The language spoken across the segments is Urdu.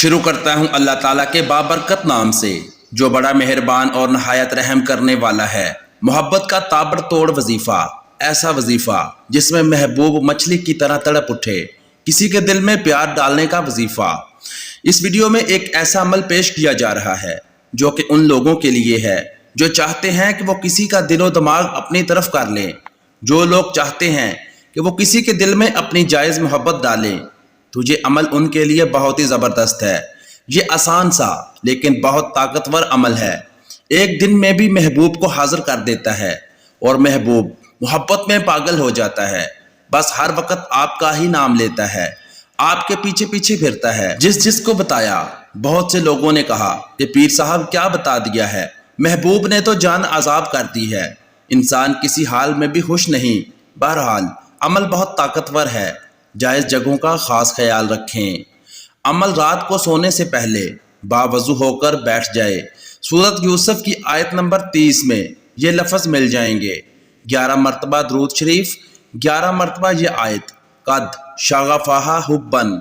شروع کرتا ہوں اللہ تعالیٰ کے بابرکت نام سے جو بڑا مہربان اور نہایت رحم کرنے والا ہے۔ محبت کا تابڑ توڑ وظیفہ، ایسا وظیفہ جس میں محبوب مچھلی کی طرح تڑپ اٹھے، کسی کے دل میں پیار ڈالنے کا وظیفہ۔ اس ویڈیو میں ایک ایسا عمل پیش کیا جا رہا ہے جو کہ ان لوگوں کے لیے ہے جو چاہتے ہیں کہ وہ کسی کا دل و دماغ اپنی طرف کر لیں، جو لوگ چاہتے ہیں کہ وہ کسی کے دل میں اپنی جائز محبت ڈالیں، تو یہ عمل ان کے لیے بہت ہی زبردست ہے۔ یہ آسان سا لیکن بہت طاقتور عمل ہے، ایک دن میں بھی محبوب کو حاضر کر دیتا ہے اور محبوب محبت میں پاگل ہو جاتا ہے، بس ہر وقت آپ کا ہی نام لیتا ہے، آپ کے پیچھے پیچھے پھرتا ہے۔ جس کو بتایا بہت سے لوگوں نے کہا کہ پیر صاحب کیا بتا دیا ہے، محبوب نے تو جان عذاب کر دی ہے، انسان کسی حال میں بھی خوش نہیں۔ بہرحال عمل بہت طاقتور ہے، جائز جگہوں کا خاص خیال رکھیں۔ عمل رات کو سونے سے پہلے باوضو ہو کر بیٹھ جائے۔ سورۃ یوسف کی آیت نمبر 30 میں یہ لفظ مل جائیں گے۔ 11 مرتبہ درود شریف، 11 مرتبہ یہ آیت قد شغفہا حباً،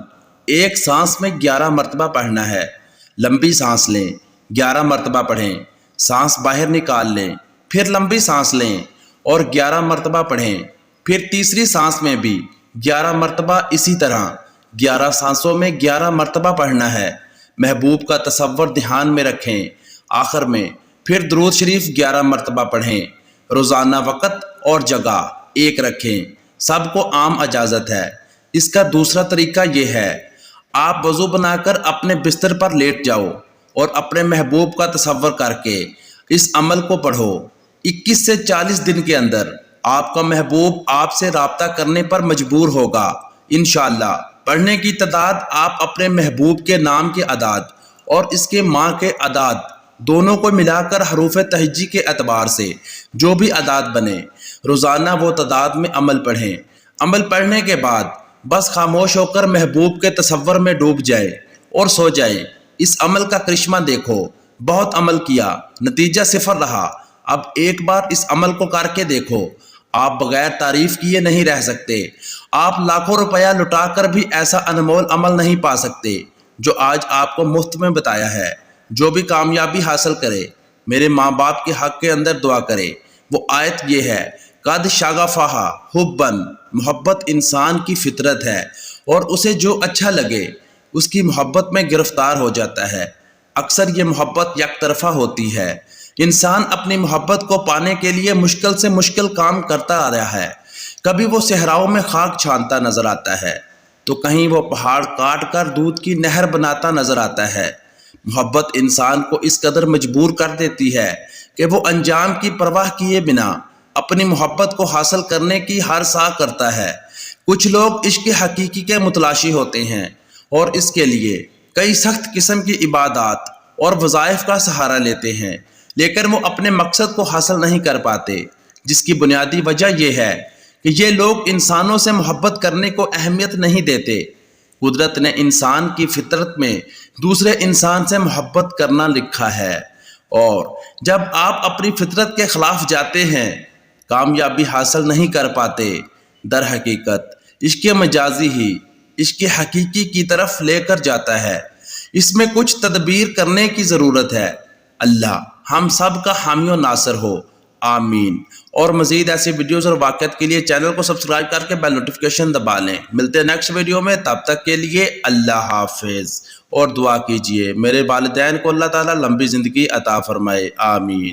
ایک سانس میں 11 مرتبہ پڑھنا ہے۔ لمبی سانس لیں، 11 مرتبہ پڑھیں، سانس باہر نکال لیں، پھر لمبی سانس لیں اور 11 مرتبہ پڑھیں، پھر تیسری سانس میں بھی 11 مرتبہ، اسی طرح 11 سانسوں میں 11 مرتبہ پڑھنا ہے۔ محبوب کا تصور دھیان میں رکھیں، آخر میں پھر درود شریف 11 مرتبہ پڑھیں۔ روزانہ وقت اور جگہ ایک رکھیں، سب کو عام اجازت ہے۔ اس کا دوسرا طریقہ یہ ہے، آپ وضو بنا کر اپنے بستر پر لیٹ جاؤ اور اپنے محبوب کا تصور کر کے اس عمل کو پڑھو۔ 21 سے 40 دن کے اندر آپ کا محبوب آپ سے رابطہ کرنے پر مجبور ہوگا انشاءاللہ۔ پڑھنے کی تعداد آپ اپنے محبوب کے نام کے اعداد اور اس کے ماں کے اعداد دونوں کو ملا کر حروف تہجی کے اعتبار سے جو بھی اعداد بنے، روزانہ وہ تعداد میں عمل پڑھیں۔ عمل پڑھنے کے بعد بس خاموش ہو کر محبوب کے تصور میں ڈوب جائے اور سو جائے۔ اس عمل کا کرشمہ دیکھو، بہت عمل کیا، نتیجہ صفر رہا، اب ایک بار اس عمل کو کر کے دیکھو، آپ بغیر تعریف کیے نہیں رہ سکتے۔ آپ لاکھوں روپیہ لٹا کر بھی ایسا انمول عمل نہیں پا سکتے جو آج آپ کو مفت میں بتایا ہے۔ جو بھی کامیابی حاصل کرے، میرے ماں باپ کے حق کے اندر دعا کرے۔ وہ آیت یہ ہے، قد شغفہا حباً، محبت انسان کی فطرت ہے اور اسے جو اچھا لگے اس کی محبت میں گرفتار ہو جاتا ہے۔ اکثر یہ محبت یک طرفہ ہوتی ہے، انسان اپنی محبت کو پانے کے لیے مشکل سے مشکل کام کرتا آ رہا ہے۔ کبھی وہ صحراؤں میں خاک چھانتا نظر آتا ہے تو کہیں وہ پہاڑ کاٹ کر دودھ کی نہر بناتا نظر آتا ہے۔ محبت انسان کو اس قدر مجبور کر دیتی ہے کہ وہ انجام کی پرواہ کیے بنا اپنی محبت کو حاصل کرنے کی ہر سعی کرتا ہے۔ کچھ لوگ عشق حقیقی کے متلاشی ہوتے ہیں اور اس کے لیے کئی سخت قسم کی عبادات اور وظائف کا سہارا لیتے ہیں، لیکن وہ اپنے مقصد کو حاصل نہیں کر پاتے، جس کی بنیادی وجہ یہ ہے کہ یہ لوگ انسانوں سے محبت کرنے کو اہمیت نہیں دیتے۔ قدرت نے انسان کی فطرت میں دوسرے انسان سے محبت کرنا لکھا ہے، اور جب آپ اپنی فطرت کے خلاف جاتے ہیں، کامیابی حاصل نہیں کر پاتے۔ در حقیقت عشق مجازی ہی عشق حقیقی کی طرف لے کر جاتا ہے، اس میں کچھ تدبیر کرنے کی ضرورت ہے۔ اللہ ہم سب کا حامی و ناصر ہو، آمین۔ اور مزید ایسے ویڈیوز اور واقعات کے لیے چینل کو سبسکرائب کر کے بیل نوٹیفیکیشن دبا لیں۔ ملتے ہیں نیکسٹ ویڈیو میں، تب تک کے لیے اللہ حافظ، اور دعا کیجئے میرے والدین کو اللہ تعالیٰ لمبی زندگی عطا فرمائے، آمین۔